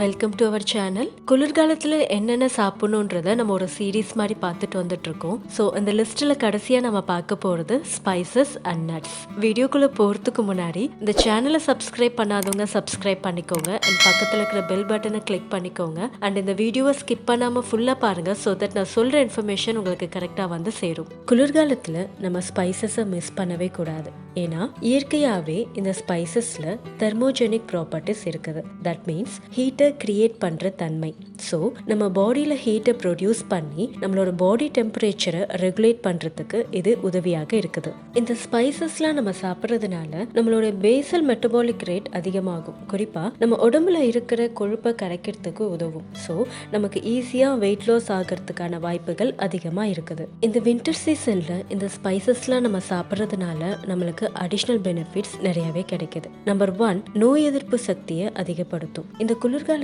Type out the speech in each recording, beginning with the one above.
Welcome to our channel. குளிர்காலத்தில் என்னென்ன சாப்பிடணுன்றதை நம்ம ஒரு சீரீஸ் மாதிரி பார்த்துட்டு வந்துட்டு இருக்கோம். ஸோ இந்த லிஸ்ட்டில் கடைசியாக நம்ம பார்க்க போகிறது ஸ்பைசஸ் அண்ட் நட்ஸ். வீடியோக்குள்ளே போகிறதுக்கு முன்னாடி இந்த சேனலை சப்ஸ்கிரைப் பண்ணாதவங்க சப்ஸ்கிரைப் பண்ணிக்கோங்க அண்ட் பக்கத்தில் இருக்கிற பெல் பட்டனை கிளிக் பண்ணிக்கோங்க அண்ட் இந்த வீடியோவை ஸ்கிப் பண்ணாமல் ஃபுல்லாக பாருங்கள். ஸோ தட் நான் சொல்கிற இன்ஃபர்மேஷன் உங்களுக்கு கரெக்டாக வந்து சேரும். குளிர்காலத்தில் நம்ம ஸ்பைசஸை மிஸ் பண்ணவே கூடாது. ஏன்னா இயற்கையாகவே இந்த ஸ்பைசஸில் தெர்மோஜெனிக் ப்ராப்பர்ட்டிஸ் இருக்குது. தட் மீன்ஸ் ஹீட்டை கிரியேட் பண்ணுற தன்மை. ஸோ நம்ம பாடியில் ஹீட்டை ப்ரொடியூஸ் பண்ணி நம்மளோட பாடி டெம்பரேச்சரை ரெகுலேட் பண்ணுறதுக்கு இது உதவியாக இருக்குது. இந்த ஸ்பைசஸ்லாம் நம்ம சாப்பிட்றதுனால நம்மளோட பேசல் மெட்டபாலிக் ரேட் அதிகமாகும். குறிப்பாக நம்ம உடம்புல இருக்கிற கொழுப்பை கரைக்கிறதுக்கு உதவும். ஸோ நமக்கு ஈஸியாக வெயிட் லாஸ் ஆகிறதுக்கான வாய்ப்புகள் அதிகமாக இருக்குது. இந்த வின்டர் சீசனில் இந்த ஸ்பைசஸ்லாம் நம்ம சாப்பிட்றதுனால நம்மளுக்கு அடிஷ்னல் பெனிஃபிட்ஸ் நிறையவே கிடைக்குது. நம்பர் 1, நோய் எதிர்ப்பு சக்தியை அதிகப்படுத்தும். இந்த குளிர்காலத்தில்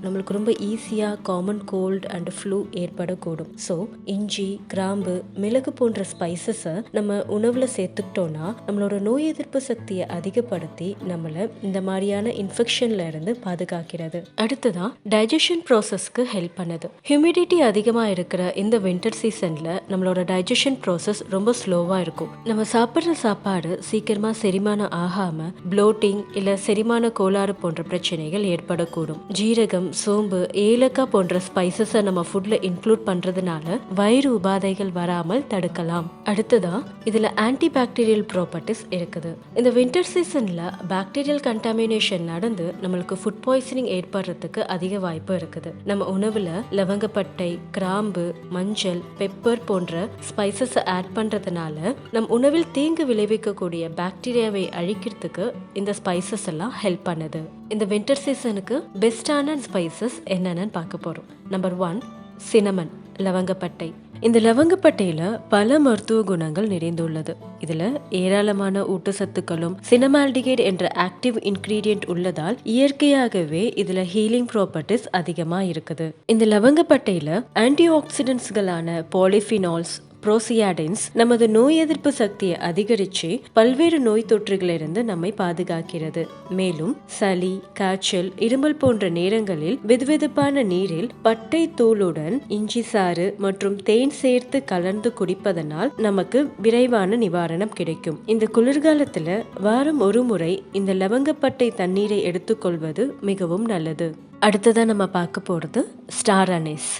நம்மளுக்கு ரொம்ப ஈஸியாக காமன் கோல்ட் அண்ட் ஃப்ளூ ஏற்படக்கூடும். ஸோ இஞ்சி, கிராம்பு, மிளகு போன்ற ஸ்பைசஸை நம்ம உணவில் சேர்த்துக்கிட்டோம்னா நம்மளோட நோய் எதிர்ப்பு சக்தியை அதிகப்படுத்தி நம்மளை இந்த மாதிரியான இன்ஃபெக்ஷன்ல இருந்து பாதுகாக்கிறது. அடுத்ததான் டைஜஷன் ப்ராசஸ்க்கு ஹெல்ப் பண்ணுது. ஹியூமிடிட்டி அதிகமாக இருக்கிற இந்த வின்டர் சீசனில் நம்மளோட டைஜஷன் ப்ராசஸ் ரொம்ப ஸ்லோவாக இருக்கும். நம்ம சாப்பிட்ற சாப்பாடு சீக்கிரமாக செரிமானம் ஆகாமல் ப்ளோட்டிங் இல்லை செரிமான கோளாறு போன்ற பிரச்சனைகள் ஏற்படக்கூடும். ஜீரகம், சோம்பு, ஏலக்காய் போன்ற ஸ்பைசஸை நம்ம ஃபுட்ல இன்க்ளூட் பண்றதுனால வயிறு உபாதைகள் வராமல் தடுக்கலாம். அடுத்ததா இதுல ஆன்டிபாக்டீரியல் ப்ராப்பர்ட்டிஸ் இருக்குது. இந்த வின்டர் சீசன்ல பாக்டீரியல் கண்டாமினேஷன் நடந்து நம்மளுக்கு ஃபுட் பாய்சனிங் ஏற்படுறதுக்கு அதிக வாய்ப்பு இருக்குது. நம்ம உணவுல லவங்கப்பட்டை, கிராம்பு, மஞ்சள், பெப்பர் போன்ற ஸ்பைசஸை ஆட் பண்றதுனால நம் உணவில் தீங்கு விளைவிக்கக்கூடிய பாக்டீரியாவை அழிக்கிறதுக்கு இந்த ஸ்பைசஸ் எல்லாம் ஹெல்ப் பண்ணுது. இந்த வின்டர் சீசனுக்கு பெஸ்டான ஸ்பைசஸ் என்னென்னு பார்க்க போறோம். நம்பர் 1, சினமன், லவங்கப்பட்டை. இந்த லவங்கப்பட்டையில பல மருத்துவ குணங்கள் நிறைந்துள்ளது. இதுல ஏராளமான ஊட்டச்சத்துக்களும் சினமால்டிகைட் என்ற ஆக்டிவ் இன்கிரீடியன்ட் உள்ளதால் இயற்கையாகவே இதுல ஹீலிங் ப்ராப்பர்ட்டிஸ் அதிகமா இருக்குது. இந்த லவங்கப்பட்டையில ஆன்டி ஆக்சிடென்ட்ஸ்களான பாலிஃபினால்ஸ், புரோசியாடின்ஸ் நமது நோய் எதிர்ப்பு சக்தியை அதிகரித்து பல்வேறு நோய் தொற்றுகளிலிருந்து நம்மை பாதுகாக்கிறது. மேலும் சளி, காய்ச்சல், இருமல் போன்ற நேரங்களில் வெதுவெதுப்பான நீரில் பட்டை தூளுடன் இஞ்சி சாறு மற்றும் தேன் சேர்த்து கலந்து குடிப்பதனால் நமக்கு விரைவான நிவாரணம் கிடைக்கும். இந்த குளிர்காலத்துல வாரம் ஒரு முறை இந்த லவங்கப்பட்டை தண்ணீரை எடுத்துக்கொள்வது மிகவும் நல்லது. அடுத்ததான் நம்ம பார்க்க போறது ஸ்டார் அனீஸ்,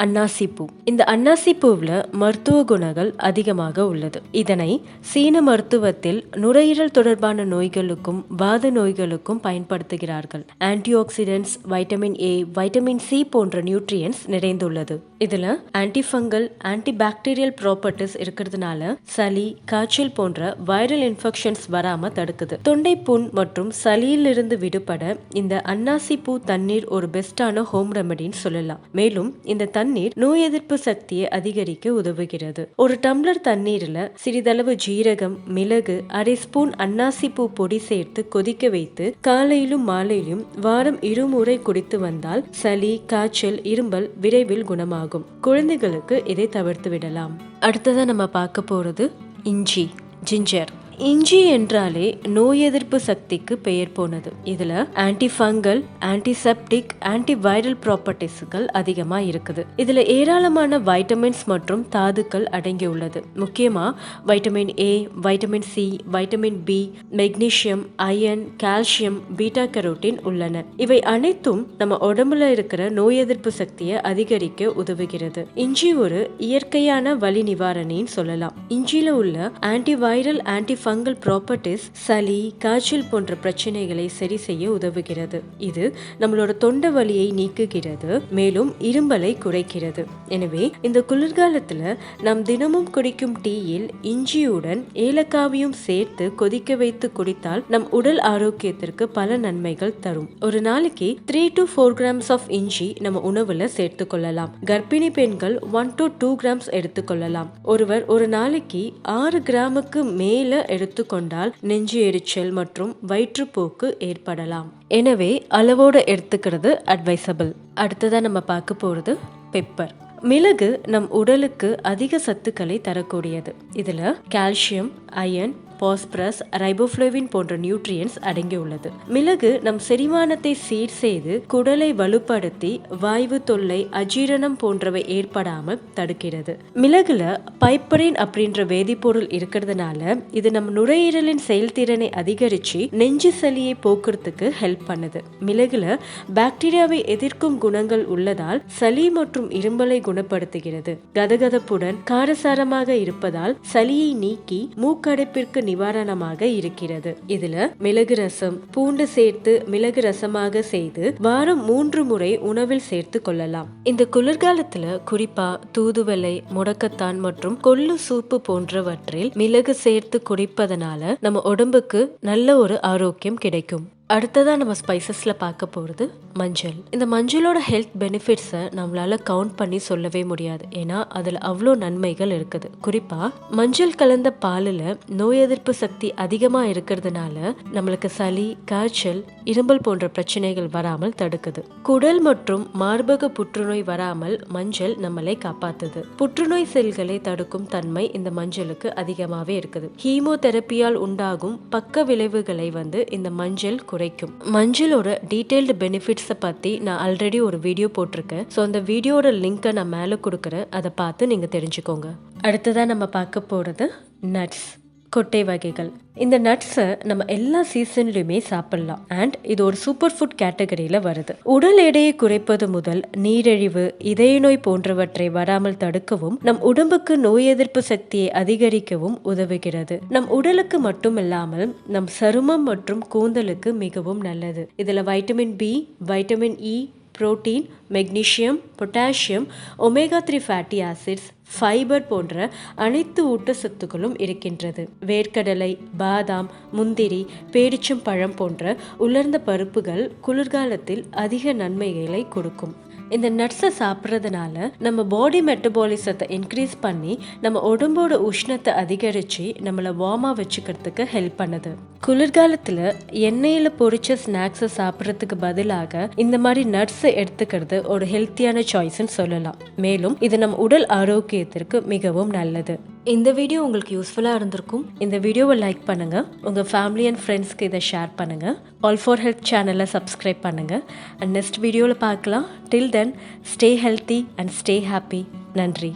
அன்னாசி பூ. இந்த அன்னாசி பூவில் மருத்துவ குணங்கள் அதிகமாக உள்ளது. இதனை சீன மருத்துவத்தில் நுரையீரல் தொடர்பான நோய்களுக்கும் வாத நோய்களுக்கும் பயன்படுத்துகிறார்கள். Anti oxidants, vitamin A, vitamin C போன்ற நியூட்ரியன்ஸ் நிறைந்துள்ளது. இதுல ஆன்டிஃபங்கல், ஆன்டிபாக்டீரியல் ப்ராப்பர்ட்டிஸ் இருக்கிறதுனால சளி, காய்ச்சல் போன்ற வைரல் இன்ஃபெக்ஷன்ஸ் வராம தடுக்குது. தொண்டை புண் மற்றும் சளியிலிருந்து விடுபட இந்த அன்னாசி பூ தண்ணீர் ஒரு பெஸ்டான ஹோம் ரெமெடின்னு சொல்லலாம். மேலும் இந்த தண்ணீர் நோய் எதிர்ப்பு சக்தியை அதிகரிக்க உதவுகிறது. ஒரு டம்ளர் தண்ணீர்ல சிறிதளவு ஜீரகம், மிளகு, அரை ஸ்பூன் அன்னாசி பூ பொடி சேர்த்து கொதிக்க வைத்து காலையிலும் மாலையிலும் வாரம் 2 முறை குடித்து வந்தால் சளி, காய்ச்சல், இருமல் விரைவில் குணமாகும். குழந்தைகளுக்கு இதை தவிர்த்து விடலாம். அடுத்ததா நம்ம பார்க்க போறது இஞ்சி, ஜிஞ்சர். இஞ்சி என்றாலே நோய் எதிர்ப்பு சக்திக்கு பெயர் போனது. இதுல ஆன்டிஃபங்கல், ஆன்டிசெப்டிக், ஆன்டிவைரல் ப்ராப்பர்ட்டிஸ்கள் அதிகமா இருக்குது. இதுல ஏராளமான வைட்டமின்ஸ் மற்றும் தாதுக்கள் அடங்கியுள்ளது. முக்கியமா vitamin A, vitamin C, vitamin B, magnesium, iron, calcium, beta carotene உள்ளன. இவை அனைத்தும் நம்ம உடம்புல இருக்கிற நோய் எதிர்ப்பு சக்தியை அதிகரிக்க உதவுகிறது. இஞ்சி ஒரு இயற்கையான வலி நிவாரணின்னு சொல்லலாம். இஞ்சியில உள்ள ஆன்டிவைரல், ஆன்டிஃபங்கல் ப்ராப்பர்ட்டிஸ் சளி, காய்ச்சல் போன்ற பிரச்சனைகளை சரி செய்ய உதவுகிறது. இது நம்மளோட தொண்டை வலியை நீக்குகிறது, மேலும் இருமலை குறைக்கிறது. எனவே இந்த குளிர்காலத்துல நாம் தினமும் குடிக்கும் டீயில் இஞ்சியுடன் ஏலக்காவையும் சேர்த்து கொதிக்க வைத்து குடித்தால் நம் உடல் ஆரோக்கியத்திற்கு பல நன்மைகள் தரும். ஒரு நாளைக்கு 3 to 4 grams ஆஃப் இஞ்சி நம்ம உணவுல சேர்த்து கொள்ளலாம். கர்ப்பிணி பெண்கள் 1 to 2 grams எடுத்துக்கொள்ளலாம். ஒருவர் ஒரு நாளைக்கு 6 கிராமுக்கு மேல எடுத்துக்கொண்டால் நெஞ்சு எரிச்சல் மற்றும் வயிற்றுப்போக்கு ஏற்படலாம். எனவே அளவோடு எடுத்துக்கிறது அட்வைசபிள். அடுத்ததான் நம்ம பார்க்க போறது பெப்பர். மிளகு நம் உடலுக்கு அதிக சத்துக்களை தரக்கூடியது. இதுல கால்சியம், அயன், பாஸ்பரஸ், ரைபோஃப்ளேவின் போன்ற நியூட்ரியன்ஸ் அடங்கியுள்ளது. மிளகு நம் செரிமானத்தை சீர் செய்து குடலை வலுப்படுத்தி வாய்வு தொல்லை, அஜீரணம் போன்றவை ஏற்படாமல் தடுக்கிறது. மிளகுல பைப்பரின் அப்படின்ற வேதிப்பொருள் இருக்கிறதுனால இது நம் நுரையீரலின் செயல்திறனை அதிகரிச்சு நெஞ்சு சளியை போக்குறதுக்கு ஹெல்ப் பண்ணுது. மிளகுல பாக்டீரியாவை எதிர்க்கும் குணங்கள் உள்ளதால் சளி மற்றும் இருமலை குணப்படுத்துகிறது. கதகதப்புடன் காரசாரமாக இருப்பதால் சளியை நீக்கி மூக்கடைப்பிற்கு நிவாரணமாக இருக்கிறது. இதுல மிளகு ரசம், பூண்டு சேர்த்து மிளகு ரசமாக செய்து வாரம் 3 முறை உணவில் சேர்த்து கொள்ளலாம். இந்த குளிர்காலத்துல குறிப்பா தூதுவளை, முடக்கத்தான் மற்றும் கொள்ளு சூப்பு போன்றவற்றில் மிளகு சேர்த்து குடிப்பதனால நம்ம உடம்புக்கு நல்ல ஒரு ஆரோக்கியம் கிடைக்கும். அடுத்ததா நம்ம ஸ்பைசஸ்ல பார்க்க போறது மஞ்சள். இந்த மஞ்சளோட ஹெல்த் பெனிஃபிட்ஸை நம்மளால கவுண்ட் பண்ணி சொல்லவே முடியாது. ஏன்னா அதுல அவ்வளோ நன்மைகள் இருக்குது. குறிப்பா மஞ்சள் கலந்த பாலில் நோய் எதிர்ப்பு சக்தி அதிகமா இருக்கிறதுனால நம்மளுக்கு சளி, காய்ச்சல், இருமல் போன்ற பிரச்சனைகள் வராமல் தடுக்குது. குடல் மற்றும் மார்பக புற்றுநோய் வராமல் மஞ்சள் நம்மளை காப்பாத்துது. புற்றுநோய் செல்களை தடுக்கும் தன்மை இந்த மஞ்சளுக்கு அதிகமாவே இருக்குது. ஹீமோதெரப்பியால் உண்டாகும் பக்க விளைவுகளை இந்த மஞ்சள் குறைக்கும். மஞ்சளோட டீடைல்டு பெனிஃபிட்ஸை பத்தி நான் ஆல்ரெடி ஒரு வீடியோ போட்டிருக்கேன். ஸோ அந்த வீடியோட லிங்கை நான் மேலே கொடுக்குறேன், அதை பார்த்து நீங்க தெரிஞ்சுக்கோங்க. அடுத்ததா நம்ம பார்க்க போறது நட்ஸ், கொட்டை வகைகள். இந்த நட்ஸை நம்ம எல்லா சீசன்லையுமே சாப்பிடலாம். அண்ட் இது ஒரு சூப்பர் ஃபுட் கேட்டகரியில வருது. உடல் எடையை குறைப்பது முதல் நீரிழிவு, இதய நோய் போன்றவற்றை வராமல் தடுக்கவும், நம் உடம்புக்கு நோய் எதிர்ப்பு சக்தியை அதிகரிக்கவும் உதவுகிறது. நம் உடலுக்கு மட்டுமில்லாமல் நம் சருமம் மற்றும் கூந்தலுக்கு மிகவும் நல்லது. இதுல vitamin B, vitamin E, protein, magnesium, potassium, omega 3 fatty acids, fibre போன்ற அனைத்து ஊட்டச்சத்துக்களும் இருக்கின்றது. வேர்க்கடலை, பாதாம், முந்திரி, பேரிச்சம் பழம் போன்ற உலர்ந்த பருப்புகள் குளிர்காலத்தில் அதிக நன்மைகளை கொடுக்கும். இந்த நட்ஸை சாப்பிட்றதுனால நம்ம பாடி மெட்டபாலிசத்தை இன்க்ரீஸ் பண்ணி நம்ம உடம்போட உஷ்ணத்தை அதிகரித்து நம்மளை வார்மாக வச்சுக்கிறதுக்கு ஹெல்ப் பண்ணுது. குளிர்காலத்தில் எண்ணெயில் பொரிச்ச ஸ்நாக்ஸை சாப்பிட்றதுக்கு பதிலாக இந்த மாதிரி நட்ஸை எடுத்துக்கிறது ஒரு ஹெல்த்தியான சாய்ஸ்ன்னு சொல்லலாம். மேலும் இது நம்ம உடல் ஆரோக்கியத்திற்கு மிகவும் நல்லது. இந்த வீடியோ உங்களுக்கு யூஸ்ஃபுல்லாக இருந்திருக்கும். இந்த வீடியோவை லைக் பண்ணுங்கள், உங்கள் ஃபேமிலி அண்ட் ஃப்ரெண்ட்ஸ்க்கு இதை ஷேர் பண்ணுங்கள். ஆல் ஃபார் ஹெல்த் சேனலை சப்ஸ்கிரைப் பண்ணுங்கள். அண்ட் நெக்ஸ்ட் வீடியோவில் பார்க்கலாம். Till then, stay healthy and stay happy. நன்றி.